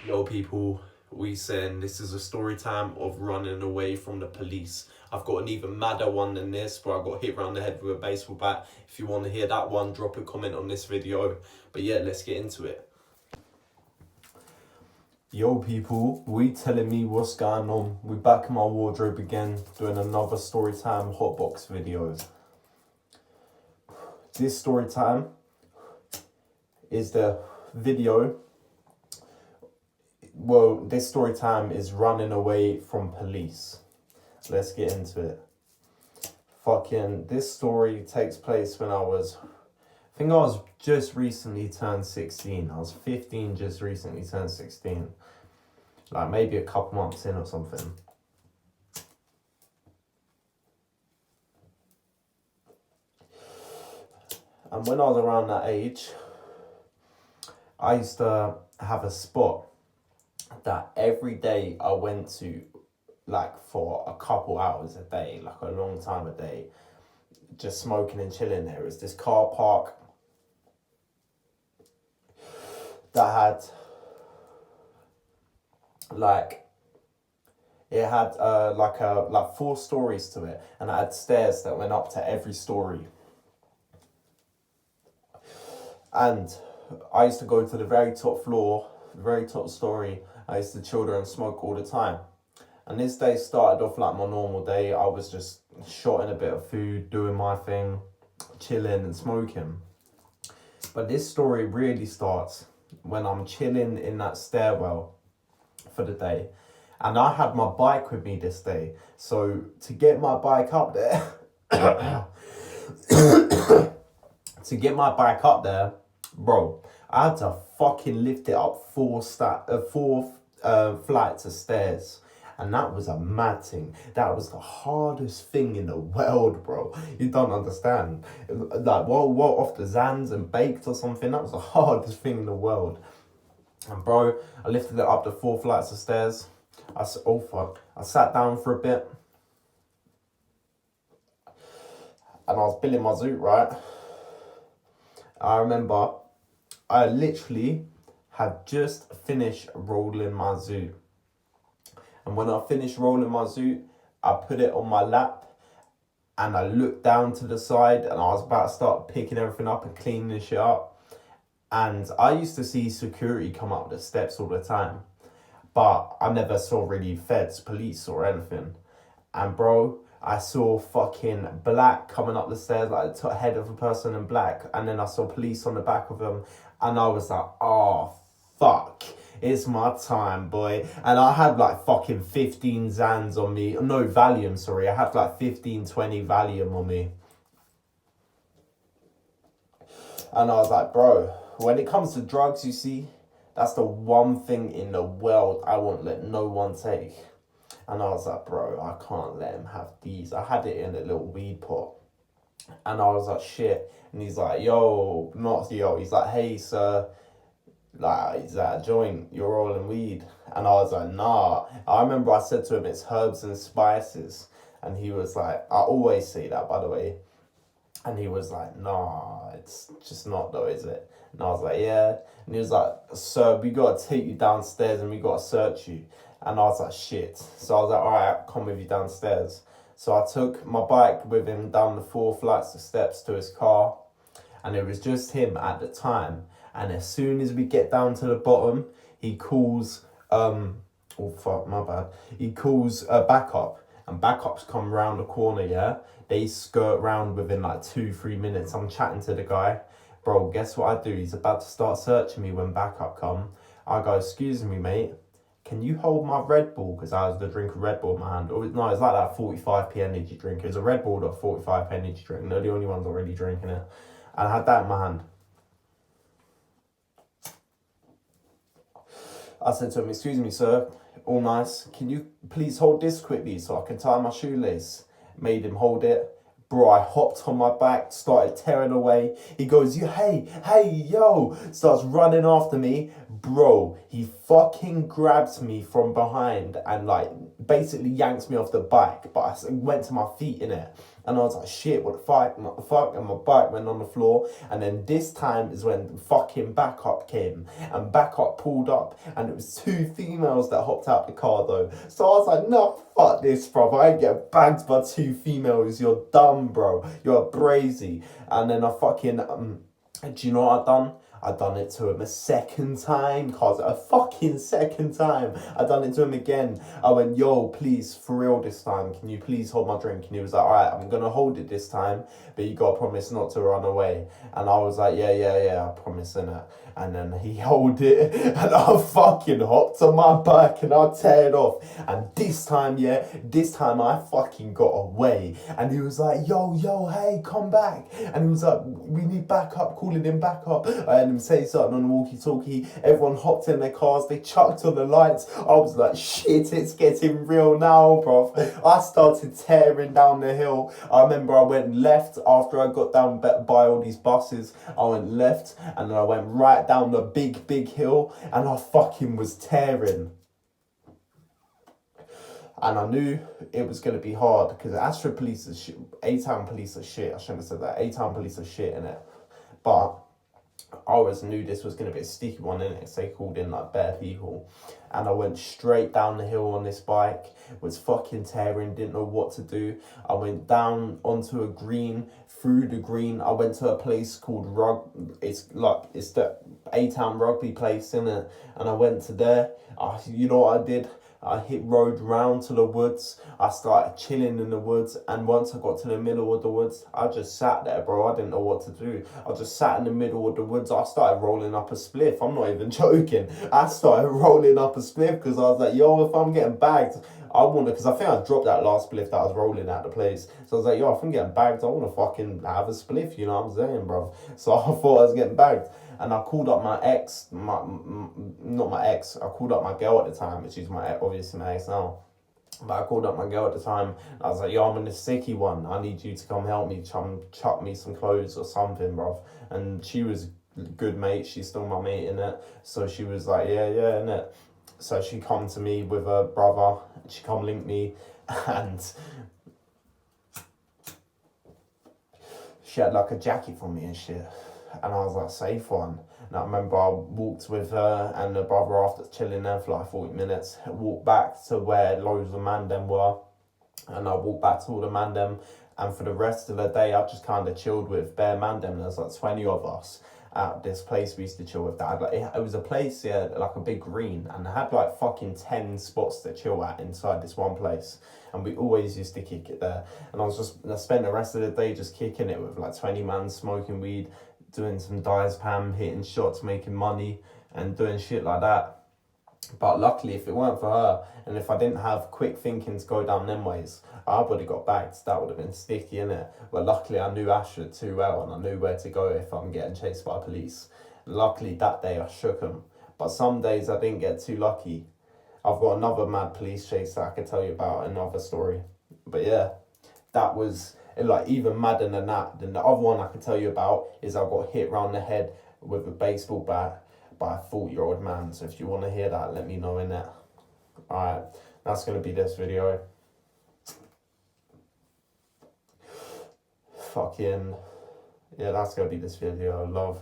Yo, people, we saying this is a story time of running away from the police. I've got an even madder one than this, where I got hit around the head with a baseball bat. If you want to hear that one, drop a comment on this video. But yeah, let's get into it. Yo, people, we telling me what's going on. We back in my wardrobe again, doing another story time hotbox video. This story time is the video. Well, this story time is running away from police. Let's get into it. This story takes place when I think I was just recently turned 16. I was 15, just recently turned 16. Like maybe a couple months in or something. And when I was around that age, I used to have a spot that every day I went to, like for a couple hours a day, like a long time a day, just smoking and chilling there. It was this car park that had like 4 stories to it, and it had stairs that went up to every story. And I used to go to the very top floor, the very top story. I used to chill there and smoke all the time. And this day started off like my normal day. I was just shotting a bit of food, doing my thing, chilling and smoking. But this story really starts when I'm chilling in that stairwell for the day. And I had my bike with me this day. So to get my bike up there, bro, I had to fucking lift it up 4 flights of stairs. And that was a mad thing. That was the hardest thing in the world, bro. You don't understand. Like, what off the Zans and baked or something? That was the hardest thing in the world. And bro, I lifted it up the 4 flights of stairs. I sat down for a bit. And I was billing my zoot, right? I remember I literally had just finished rolling my zoot. And when I finished rolling my zoot, I put it on my lap and I looked down to the side and I was about to start picking everything up and cleaning this shit up. And I used to see security come up the steps all the time, but I never saw really feds, police or anything. And bro, I saw fucking black coming up the stairs, like the head of a person in black. And then I saw police on the back of them. And I was like, oh, fuck. It's my time, boy. And I had like fucking 15 Zans on me. No, Valium, sorry. I had like 15, 20 Valium on me. And I was like, bro, when it comes to drugs, you see, that's the one thing in the world I won't let no one take. And I was like, bro, I can't let him have these. I had it in a little weed pot. And I was like, shit. And he's like, yo, not yo. He's like, hey, sir. Like, is that a joint? You're rolling weed? And I was like, nah. I remember I said to him, it's herbs and spices. And he was like, I always say that, by the way. And he was like, nah, it's just not though, is it? And I was like, yeah. And he was like, sir, we got to take you downstairs and we got to search you. And I was like, shit. So I was like, all right, I'll come with you downstairs. So I took my bike with him down the 4 flights of steps to his car. And it was just him at the time. And as soon as we get down to the bottom, he calls, He calls backup. And backups come round the corner, yeah? They skirt round within like 2-3 minutes. I'm chatting to the guy. Bro, guess what I do? He's about to start searching me when backup come. I go, excuse me, mate. Can you hold my Red Bull? Because I was the drink of Red Bull in my hand. Or, no, it's like that 45p energy drink. It was a Red Bull or 45p energy drink. They're the only ones already drinking it. And I had that in my hand. I said to him, excuse me, sir, all nice. Can you please hold this quickly so I can tie my shoelace? Made him hold it. Bro, I hopped on my back, started tearing away. He goes, hey, yo, starts running after me. Bro, he fucking grabs me from behind and like basically yanks me off the bike, but I went to my feet in it. And I was like, shit, what the fuck? And my bike went on the floor. And then this time is when fucking backup came. And backup pulled up. And it was two females that hopped out the car though. So I was like, no, fuck this, bro. I ain't get bagged by two females. You're dumb, bro. You're brazy. And then I fucking, do you know what I done? I done it to him a second time, cause a fucking second time. I done it to him again. I went, yo, please, for real this time, can you please hold my drink? And he was like, alright, I'm gonna hold it this time, but you gotta promise not to run away. And I was like, yeah, I promise, innit? And then he held it, and I fucking hopped on my bike, and I teared off. And this time I fucking got away. And he was like, yo, hey, come back. And he was like, we need backup, calling him backup. I had him say something on the walkie-talkie. Everyone hopped in their cars, they chucked on the lights. I was like, shit, it's getting real now, bro. I started tearing down the hill. I remember I went left after I got down by all these buses. I went left, and then I went right down the big hill, and I fucking was tearing. And I knew it was going to be hard, because Astro police are shit. A-Town police are shit. I shouldn't have said that. A-Town police are shit, innit? But I always knew this was going to be a sticky one, innit? So they called in like bare people. And I went straight down the hill on this bike, was fucking tearing, didn't know what to do. I went down onto a green, through the green. I went to a place called it's the A-Town rugby place, innit? And I went to there. You know what I did? I rode round to the woods. I started chilling in the woods, and once I got to the middle of the woods, I just sat there, bro. I didn't know what to do. I just sat in the middle of the woods. I started rolling up a spliff. I'm not even joking. I started rolling up a spliff because I was like, yo, if I'm getting bagged, I want to, because I think I dropped that last spliff that I was rolling at the place. So I was like, yo, if I'm getting bagged, I want to fucking have a spliff, you know what I'm saying, bro? So I thought I was getting bagged. And I called up my ex, not my ex, I called up my girl at the time, which is obviously my ex now. But I called up my girl at the time. I was like, yo, I'm in a sicky one. I need you to come help me, chuck me some clothes or something, bro. And she was good mate. She's still my mate, innit? So she was like, yeah, innit? So she come to me with her brother. She come link me. And she had like a jacket for me and shit. And I was like, safe one. And I remember I walked with her and the brother after chilling there for like 40 minutes. Walked back to where loads of mandem were. And I walked back to all the mandem. And for the rest of the day, I just kind of chilled with bare mandem. There's like 20 of us at this place we used to chill with. That had like, it was a place, yeah, like a big green. And it had like fucking 10 spots to chill at inside this one place. And we always used to kick it there. And I spent the rest of the day just kicking it with like 20 man smoking weed, doing some diazpame, hitting shots, making money, and doing shit like that. But luckily, if it weren't for her, and if I didn't have quick thinking to go down them ways, I would have got bagged. That would have been sticky, innit? But luckily, I knew Ashford too well, and I knew where to go if I'm getting chased by police. Luckily, that day I shook them. But some days I didn't get too lucky. I've got another mad police chase that I could tell you about, another story. But yeah, that was like even madder than that. Then the other one I could tell you about is I got hit round the head with a baseball bat by a 40-year-old man. So if you want to hear that, let me know, innit? Alright, that's going to be this video. Fucking, yeah, that's going to be this video. Love.